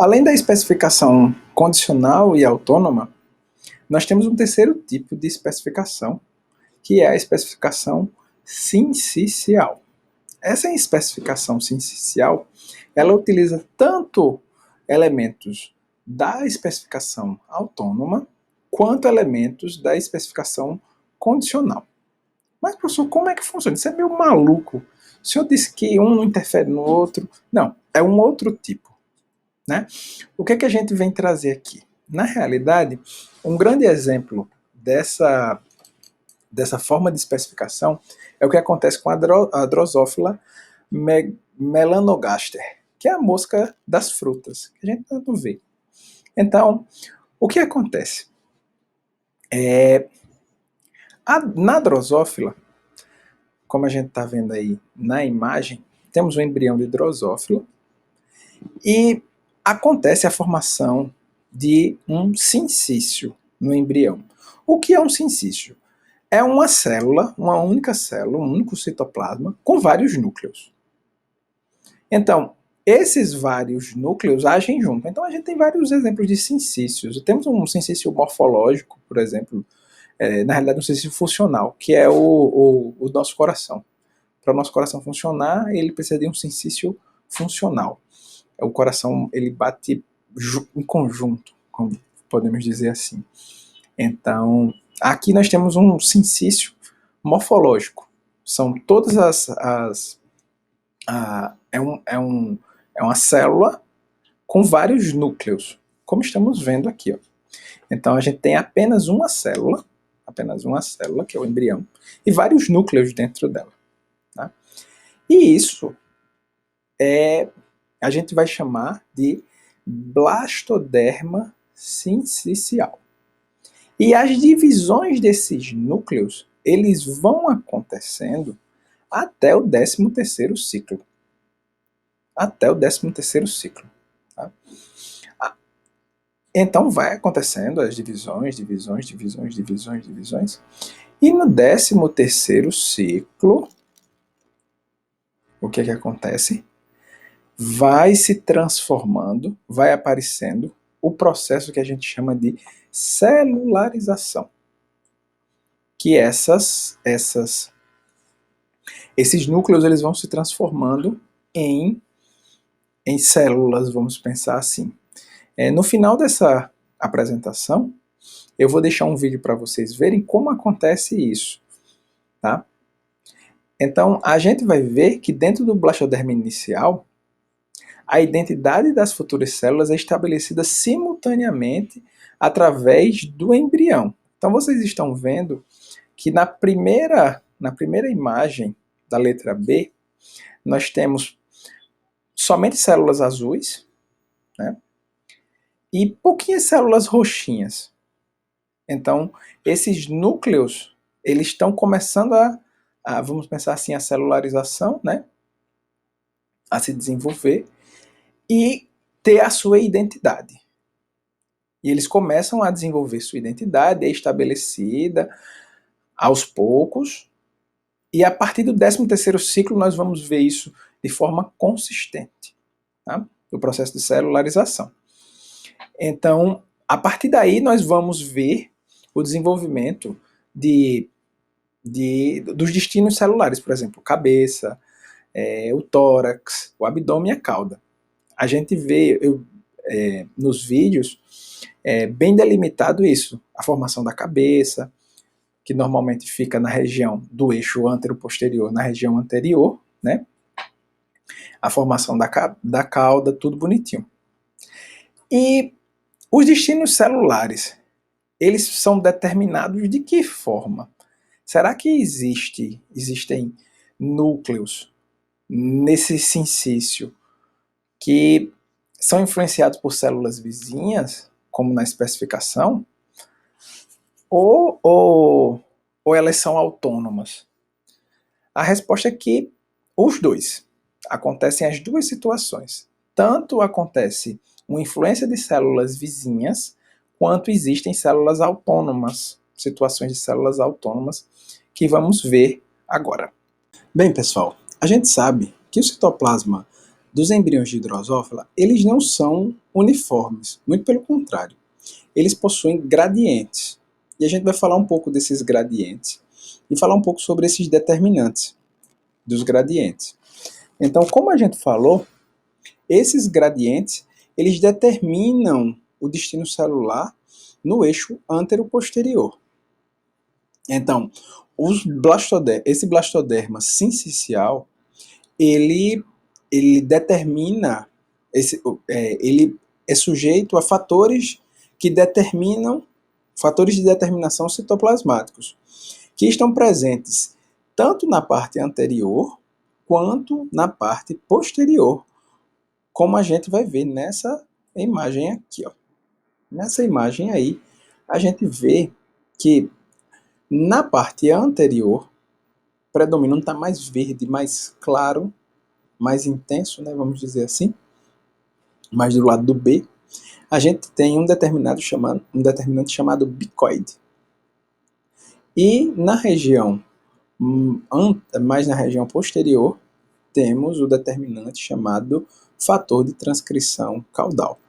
Além da especificação condicional e autônoma, nós temos um terceiro tipo de especificação, que é a especificação sincicial. Essa especificação sincicial, ela utiliza tanto elementos da especificação autônoma, quanto elementos da especificação condicional. Mas, professor, como é que funciona? Isso é meio maluco. O senhor disse que um não interfere no outro. Não, é um outro tipo. Né? O que é que a gente vem trazer aqui? Na realidade, um grande exemplo dessa forma de especificação é o que acontece com a Drosophila melanogaster, que é a mosca das frutas, que a gente tanto vê. Então, o que acontece? Na Drosophila, como a gente está vendo aí na imagem, temos o embrião de Drosophila e acontece a formação de um sincício no embrião. O que é um sincício? É uma célula, uma única célula, um único citoplasma, com vários núcleos. Então, esses vários núcleos agem junto. Então, a gente tem vários exemplos de sincícios. Temos um sincício morfológico, por exemplo, na realidade um sincício funcional, que é o nosso coração. Para o nosso coração funcionar, ele precisa de um sincício funcional. O coração ele bate em conjunto, como podemos dizer assim. Então, aqui nós temos um sincício morfológico. São todas é uma célula com vários núcleos, como estamos vendo aqui. Ó. Então, a gente tem apenas uma célula, que é o embrião, e vários núcleos dentro dela. Tá? E isso a gente vai chamar de blastoderma sincicial. E as divisões desses núcleos, eles vão acontecendo até o 13º ciclo. Até o 13º ciclo. Tá? Então vai acontecendo as divisões. E no 13º ciclo, o que é que acontece? Vai se transformando, vai aparecendo o processo que a gente chama de celularização. Que esses núcleos eles vão se transformando em células, vamos pensar assim. No final dessa apresentação, eu vou deixar um vídeo para vocês verem como acontece isso. Tá? Então, a gente vai ver que dentro do blastoderma inicial, a identidade das futuras células é estabelecida simultaneamente através do embrião. Então, vocês estão vendo que na primeira imagem da letra B, nós temos somente células azuis, né? E pouquinhas células roxinhas. Então, esses núcleos, eles estão começando vamos pensar assim, a celularização, né? A se desenvolver e ter a sua identidade. E eles começam a desenvolver sua identidade, é estabelecida aos poucos, e a partir do 13º ciclo nós vamos ver isso de forma consistente, tá? O processo de celularização. Então, a partir daí nós vamos ver o desenvolvimento dos destinos celulares, por exemplo, cabeça, o tórax, o abdômen e a cauda. A gente vê nos vídeos bem delimitado isso, a formação da cabeça, que normalmente fica na região do eixo antero-posterior, na região anterior, né? A formação da cauda, tudo bonitinho. E os destinos celulares, eles são determinados de que forma? Será que existem núcleos nesse sincício que são influenciados por células vizinhas, como na especificação, ou elas são autônomas? A resposta é que os dois. Acontecem as duas situações. Tanto acontece uma influência de células vizinhas, quanto existem células autônomas, situações de células autônomas que vamos ver agora. Bem, pessoal, a gente sabe que o citoplasma dos embriões de Drosophila, eles não são uniformes, muito pelo contrário. Eles possuem gradientes. E a gente vai falar um pouco desses gradientes e falar um pouco sobre esses determinantes dos gradientes. Então, como a gente falou, esses gradientes, eles determinam o destino celular no eixo antero-posterior. Então, esse blastoderma sincicial, ele determina, ele é sujeito a fatores que determinam, fatores de determinação citoplasmáticos, que estão presentes tanto na parte anterior quanto na parte posterior, como a gente vai ver nessa imagem aqui, ó. Nessa imagem aí, a gente vê que na parte anterior predomina um está mais verde, mais claro, mais intenso, né, vamos dizer assim, mais do lado do B, a gente tem um determinante chamado bicoide. E na região, mais na região posterior, temos o determinante chamado fator de transcrição caudal.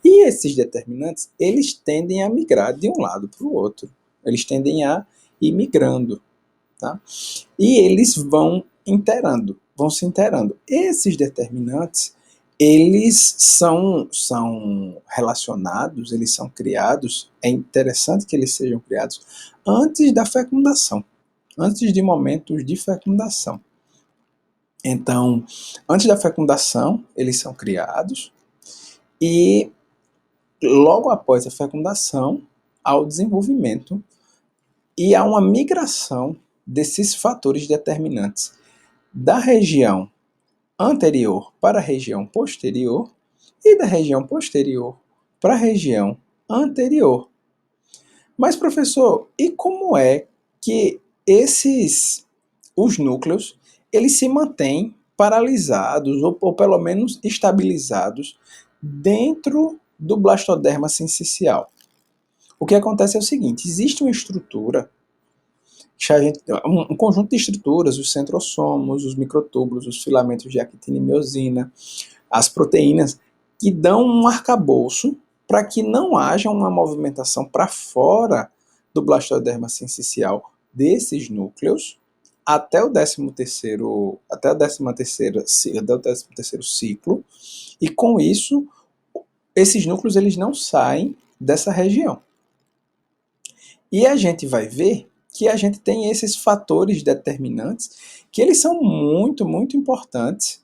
E esses determinantes, eles tendem a migrar de um lado para o outro. Eles tendem a ir migrando. Tá? E eles vão se interando. Esses determinantes, eles são relacionados, eles são criados, é interessante que eles sejam criados antes da fecundação, antes de momentos de fecundação. Então, antes da fecundação, eles são criados e logo após a fecundação, há o desenvolvimento e há uma migração desses fatores determinantes da região anterior para a região posterior e da região posterior para a região anterior. Mas, professor, e como é que os núcleos, eles se mantêm paralisados ou pelo menos estabilizados dentro do blastoderma sincicial? O que acontece é o seguinte, existe uma estrutura, um conjunto de estruturas, os centrossomos, os microtúbulos, os filamentos de actina e miosina, as proteínas, que dão um arcabouço para que não haja uma movimentação para fora do blastoderma sincicial desses núcleos até o 13º ciclo, e com isso, esses núcleos eles não saem dessa região. E a gente vai ver que a gente tem esses fatores determinantes que eles são muito, muito importantes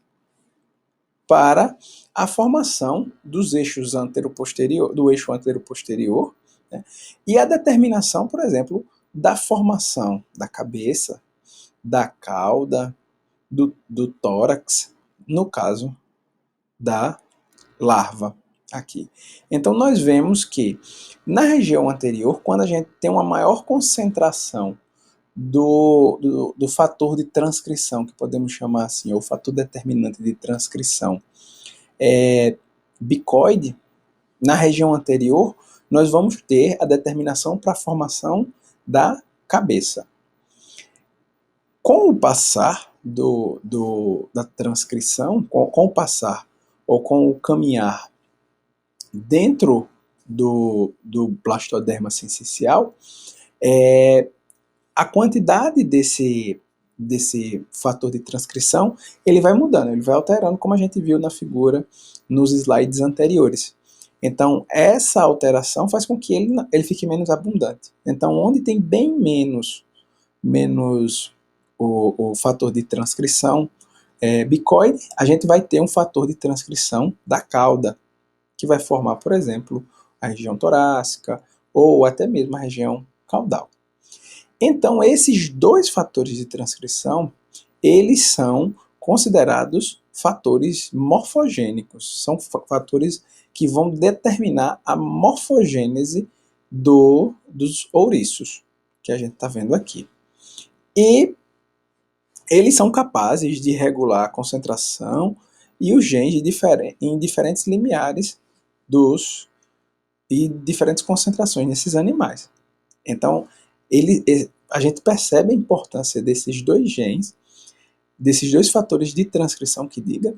para a formação dos eixos antero-posterior, do eixo antero-posterior, né? E a determinação, por exemplo, da formação da cabeça, da cauda, do tórax, no caso da larva aqui. Então nós vemos que na região anterior, quando a gente tem uma maior concentração do fator de transcrição, que podemos chamar assim, ou fator determinante de transcrição, bicoide, na região anterior, nós vamos ter a determinação para a formação da cabeça. Com o passar da transcrição, com o passar ou com o caminhar dentro do blastoderma sincicial, a quantidade desse fator de transcrição, ele vai mudando, ele vai alterando, como a gente viu na figura nos slides anteriores. Então, essa alteração faz com que ele fique menos abundante. Então, onde tem bem menos o fator de transcrição bicoide, a gente vai ter um fator de transcrição da cauda, que vai formar, por exemplo, a região torácica ou até mesmo a região caudal. Então, esses dois fatores de transcrição, eles são considerados fatores morfogênicos, são fatores que vão determinar a morfogênese dos ouriços, que a gente está vendo aqui. E eles são capazes de regular a concentração e os genes em diferentes limiares e diferentes concentrações nesses animais. Então, a gente percebe a importância desses dois genes, desses dois fatores de transcrição que diga,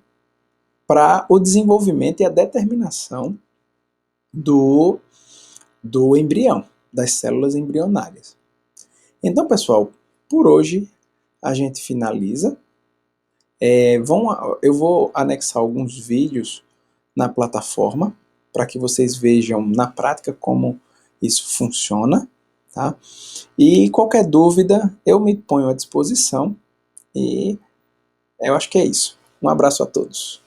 para o desenvolvimento e a determinação do embrião, das células embrionárias. Então, pessoal, por hoje a gente finaliza. Eu vou anexar alguns vídeos na plataforma para que vocês vejam na prática como isso funciona, tá? E qualquer dúvida eu me ponho à disposição e eu acho que é isso. Um abraço a todos.